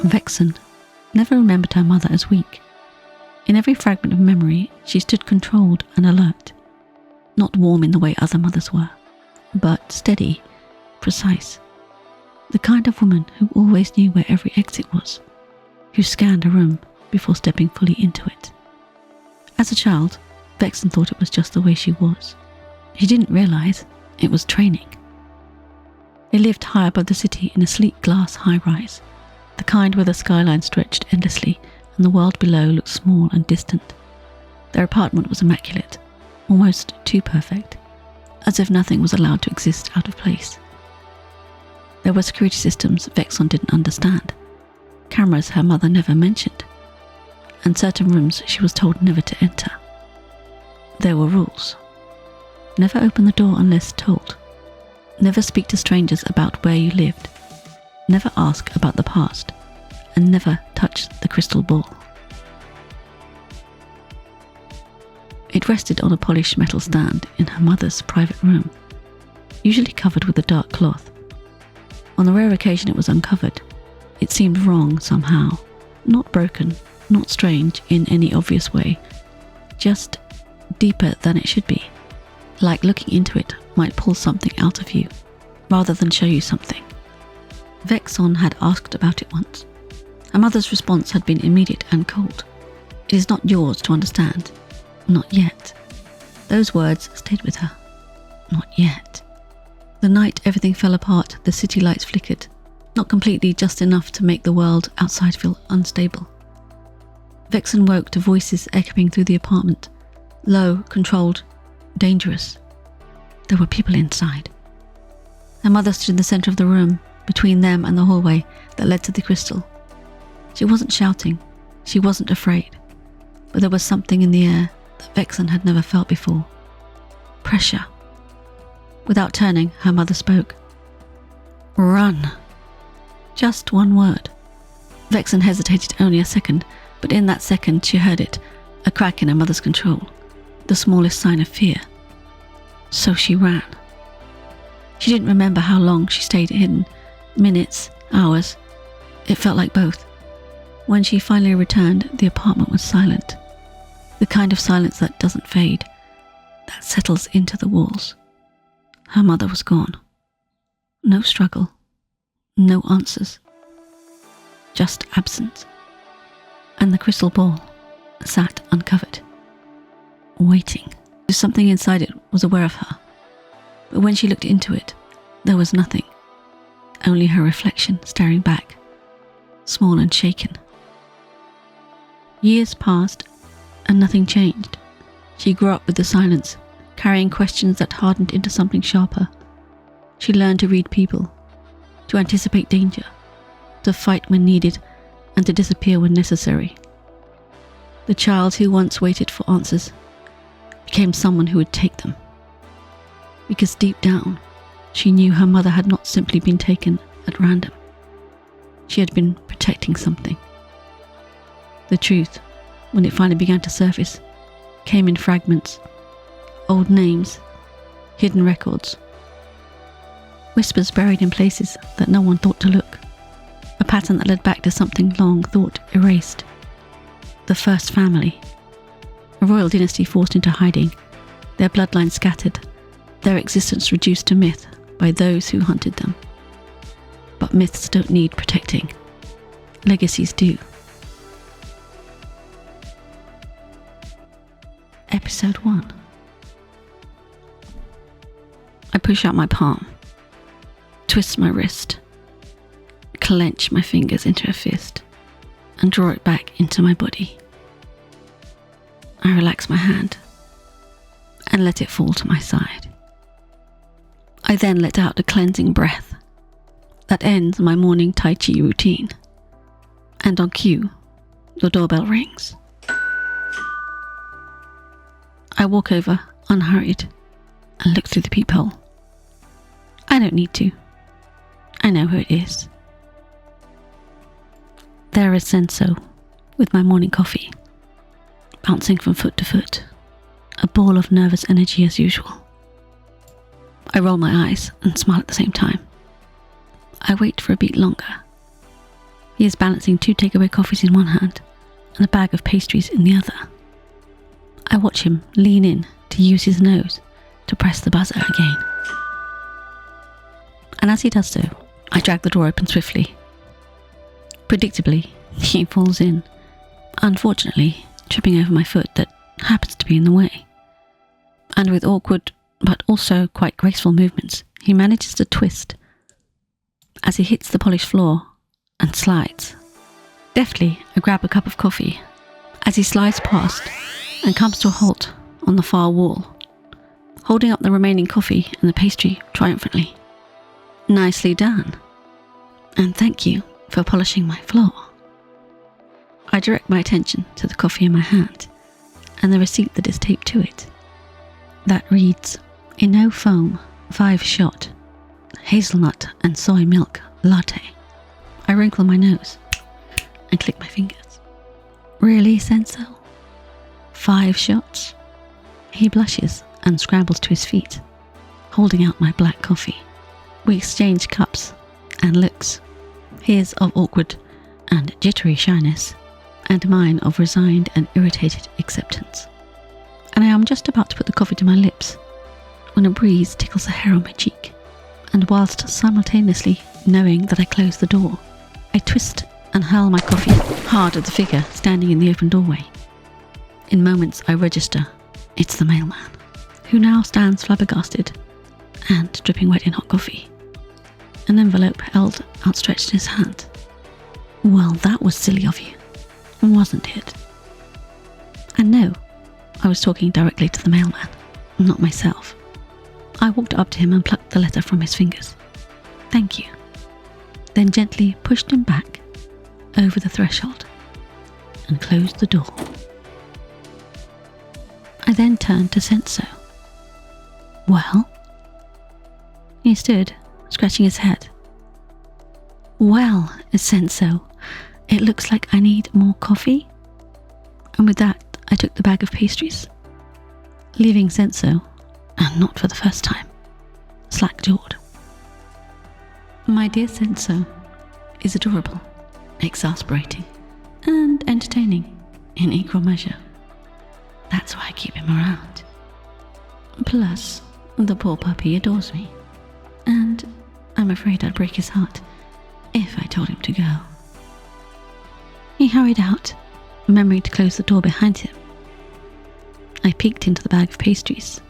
Vexon never remembered her mother as weak. In every fragment of memory, she stood controlled and alert, not warm in the way other mothers were, but steady, precise. The kind of woman who always knew where every exit was, who scanned a room before stepping fully into it. As a child, Vexon thought it was just the way she was. She didn't realise it was training. They lived high above the city in a sleek glass high-rise, the kind where the skyline stretched endlessly and the world below looked small and distant. Their apartment was immaculate, almost too perfect, as if nothing was allowed to exist out of place. There were security systems Vexon didn't understand, cameras her mother never mentioned, and certain rooms she was told never to enter. There were rules. Never open the door unless told. Never speak to strangers about where you lived. Never ask about the past, and never touch the crystal ball. It rested on a polished metal stand in her mother's private room, usually covered with a dark cloth. On the rare occasion it was uncovered, it seemed wrong somehow, not broken, not strange in any obvious way, just deeper than it should be, like looking into it might pull something out of you, rather than show you something. Vexon had asked about it once. Her mother's response had been immediate and cold. "It is not yours to understand. Not yet." Those words stayed with her. Not yet. The night everything fell apart, the city lights flickered, not completely, just enough to make the world outside feel unstable. Vexon woke to voices echoing through the apartment, low, controlled, dangerous. There were people inside. Her mother stood in the centre of the room, between them and the hallway that led to the crystal. She wasn't shouting, she wasn't afraid, but there was something in the air that Vexon had never felt before. Pressure. Without turning, her mother spoke. "Run." Just one word. Vexon hesitated only a second, but in that second she heard it, a crack in her mother's control, the smallest sign of fear. So she ran. She didn't remember how long she stayed hidden, minutes, hours. It felt like both. When she finally returned, the apartment was silent. The kind of silence that doesn't fade, that settles into the walls. Her mother was gone. No struggle, no answers, just absence. And the crystal ball sat uncovered, waiting. Something inside it was aware of her, but when she looked into it, there was nothing, only her reflection staring back, small and shaken. Years passed, and nothing changed. She grew up with the silence, carrying questions that hardened into something sharper. She learned to read people, to anticipate danger, to fight when needed, and to disappear when necessary. The child who once waited for answers became someone who would take them. Because deep down, she knew her mother had not simply been taken at random. She had been protecting something. The truth, when it finally began to surface, came in fragments, old names, hidden records, whispers buried in places that no one thought to look, a pattern that led back to something long thought erased. The first family, a royal dynasty forced into hiding, their bloodline scattered, their existence reduced to myth by those who hunted them. But myths don't need protecting. Legacies do. Episode 1. I push out my palm, twist my wrist, clench my fingers into a fist, and draw it back into my body. I relax my hand and let it fall to my side. I then let out a cleansing breath that ends my morning Tai Chi routine. And on cue, the doorbell rings. I walk over, unhurried, and look through the peephole. I don't need to. I know who it is. There is Senso, with my morning coffee, bouncing from foot to foot, a ball of nervous energy as usual. I roll my eyes and smile at the same time. I wait for a beat longer. He is balancing 2 takeaway coffees in one hand and a bag of pastries in the other. I watch him lean in to use his nose to press the buzzer again. And as he does so, I drag the door open swiftly. Predictably, he falls in, unfortunately tripping over my foot that happens to be in the way. And with awkward but also quite graceful movements, he manages to twist as he hits the polished floor and slides. Deftly, I grab a cup of coffee as he slides past and comes to a halt on the far wall, holding up the remaining coffee and the pastry triumphantly. Nicely done. And thank you for polishing my floor. I direct my attention to the coffee in my hand and the receipt that is taped to it. That reads, a no foam, 5-shot, hazelnut and soy milk latte. I wrinkle my nose and click my fingers. Really, Senso? 5 shots? He blushes and scrambles to his feet, holding out my black coffee. We exchange cups and looks, his of awkward and jittery shyness, and mine of resigned and irritated acceptance. And I am just about to put the coffee to my lips when a breeze tickles the hair on my cheek, and whilst simultaneously knowing that I close the door, I twist and hurl my coffee hard at the figure standing in the open doorway. In moments I register it's the mailman, who now stands flabbergasted and dripping wet in hot coffee, an envelope held outstretched in his hand. Well, that was silly of you, wasn't it? And no, I was talking directly to the mailman, not myself. I walked up to him and plucked the letter from his fingers. Thank you. Then gently pushed him back over the threshold and closed the door. I then turned to Senso. Well? He stood, scratching his head. Well, Senso, it looks like I need more coffee. And with that, I took the bag of pastries, leaving Senso, and not for the first time, slack-jawed. My dear Senso is adorable, exasperating, and entertaining in equal measure. That's why I keep him around. Plus, the poor puppy adores me, and I'm afraid I'd break his heart if I told him to go. He hurried out, remembering to close the door behind him. I peeked into the bag of pastries,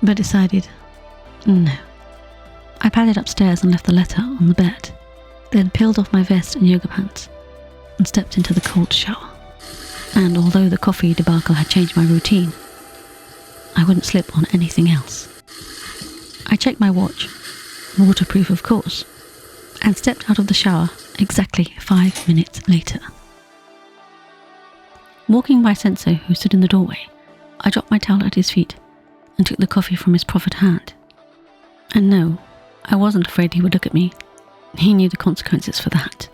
but decided no. I padded upstairs and left the letter on the bed, then peeled off my vest and yoga pants and stepped into the cold shower. And although the coffee debacle had changed my routine, I wouldn't slip on anything else. I checked my watch, waterproof of course, and stepped out of the shower exactly 5 minutes later. Walking by Senso, who stood in the doorway, I dropped my towel at his feet and took the coffee from his proffered hand. And no, I wasn't afraid he would look at me. He knew the consequences for that.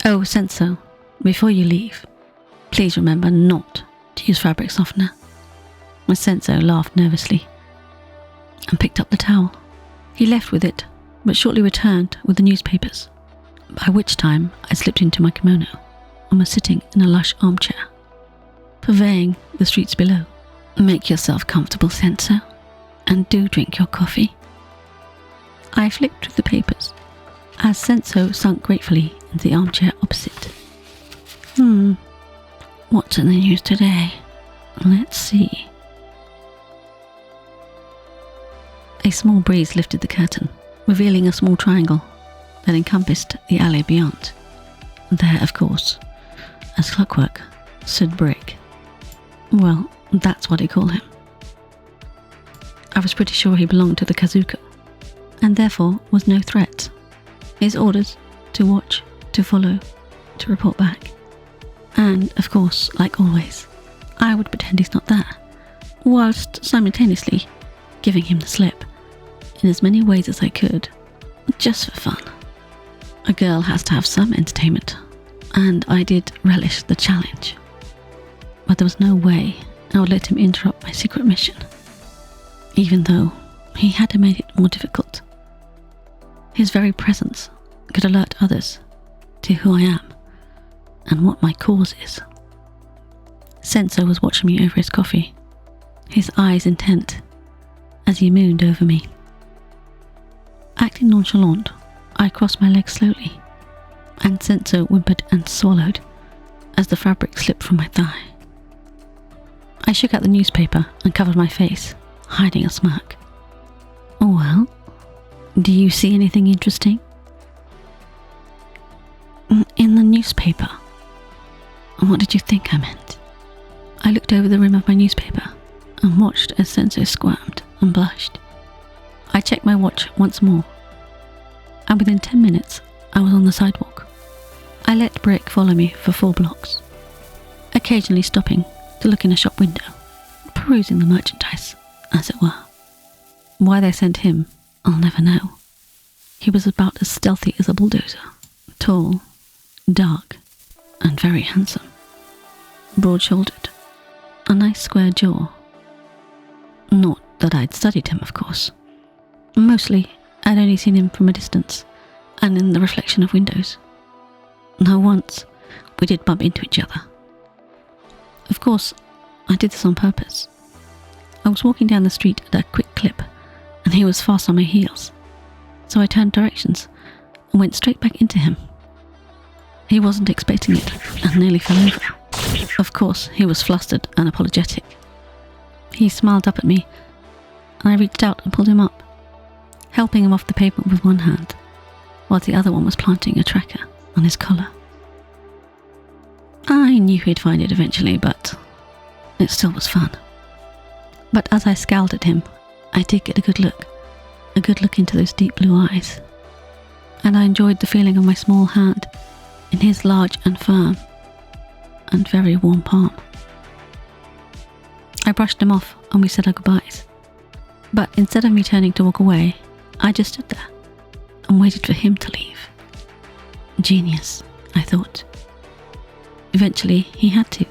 Oh, Senso, before you leave, please remember not to use fabric softener. Senso laughed nervously and picked up the towel. He left with it, but shortly returned with the newspapers, by which time I slipped into my kimono and was sitting in a lush armchair, purveying the streets below. Make yourself comfortable, Senso, and do drink your coffee. I flicked through the papers as Senso sunk gratefully into the armchair opposite. What's in the news today? Let's see. A small breeze lifted the curtain, revealing a small triangle that encompassed the alley beyond. There, of course, as clockwork, stood Brick. Well, that's what they call him. I was pretty sure he belonged to the Kazuko, and therefore was no threat. His orders to watch, to follow, to report back. And, of course, like always, I would pretend he's not there, whilst simultaneously giving him the slip in as many ways as I could, just for fun. A girl has to have some entertainment, and I did relish the challenge. But there was no way I would let him interrupt my secret mission, even though he had made it more difficult. His very presence could alert others to who I am and what my cause is. Senso was watching me over his coffee, his eyes intent as he mooned over me. Acting nonchalant, I crossed my legs slowly, and Senso whimpered and swallowed as the fabric slipped from my thigh. I shook out the newspaper and covered my face, hiding a smirk. Well, do you see anything interesting? In the newspaper. What did you think I meant? I looked over the rim of my newspaper and watched as Senso squirmed and blushed. I checked my watch once more, and within 10 minutes I was on the sidewalk. I let Brick follow me for 4 blocks, occasionally stopping to look in a shop window, perusing the merchandise, as it were. Why they sent him, I'll never know. He was about as stealthy as a bulldozer, tall, dark, and very handsome. Broad-shouldered, a nice square jaw. Not that I'd studied him, of course. Mostly, I'd only seen him from a distance, and in the reflection of windows. Now once, we did bump into each other. Of course, I did this on purpose. I was walking down the street at a quick clip, and he was fast on my heels. So I turned directions and went straight back into him. He wasn't expecting it and nearly fell over. Of course, he was flustered and apologetic. He smiled up at me, and I reached out and pulled him up, helping him off the pavement with one hand, while the other one was planting a tracker on his collar. I knew he'd find it eventually, but it still was fun. But as I scowled at him, I did get a good look into those deep blue eyes, and I enjoyed the feeling of my small hand in his large and firm and very warm palm. I brushed him off and we said our goodbyes, but instead of me turning to walk away, I just stood there and waited for him to leave. Genius, I thought. Eventually, he had to.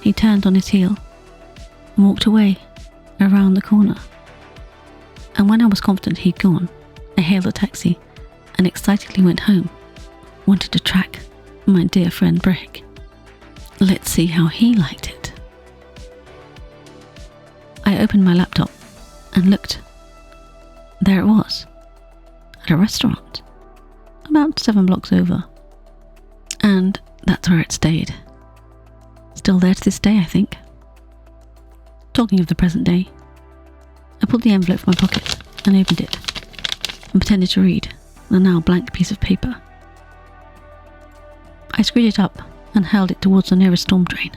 He turned on his heel and walked away around the corner. And when I was confident he'd gone, I hailed a taxi and excitedly went home. Wanted to track my dear friend Brick. Let's see how he liked it. I opened my laptop and looked. There it was, at a restaurant, about 7 blocks over. And that's where it stayed. Still there to this day, I think. Talking of the present day, I pulled the envelope from my pocket and opened it, and pretended to read the now blank piece of paper. I screwed it up and held it towards the nearest storm drain,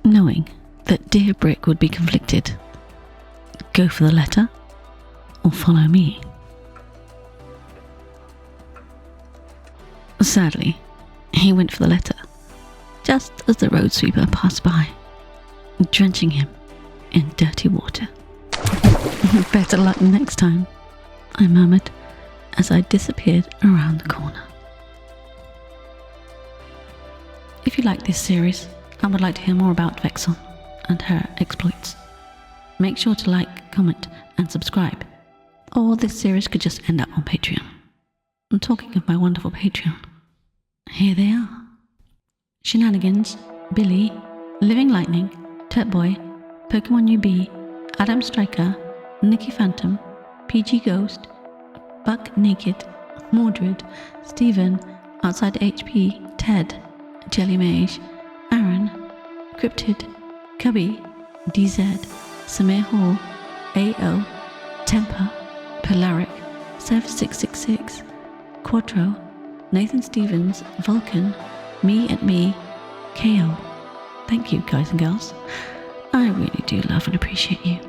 knowing that dear Brick would be conflicted. Go for the letter, or follow me? Sadly, he went for the letter, just as the road sweeper passed by, drenching him in dirty water. Better luck next time, I murmured as I disappeared around the corner. If you like this series and would like to hear more about Vexon and her exploits, make sure to like, comment and subscribe, or this series could just end up on Patreon. I'm talking of my wonderful Patreon. Here they are. Shenanigans, Billy, Living Lightning, Turtboy, Pokemon UB, Adam Striker, Nikki Phantom, PG Ghost, Buck Naked, Mordred, Steven, Outside HP, Ted, Jelly Mage, Aaron, Cryptid, Cubby, DZ, Samir Hall, AO, Temper, Polaric, Sev666, Quattro, Nathan Stevens, Vulcan, Me and Me, KO. Thank you, guys and girls. I really do love and appreciate you.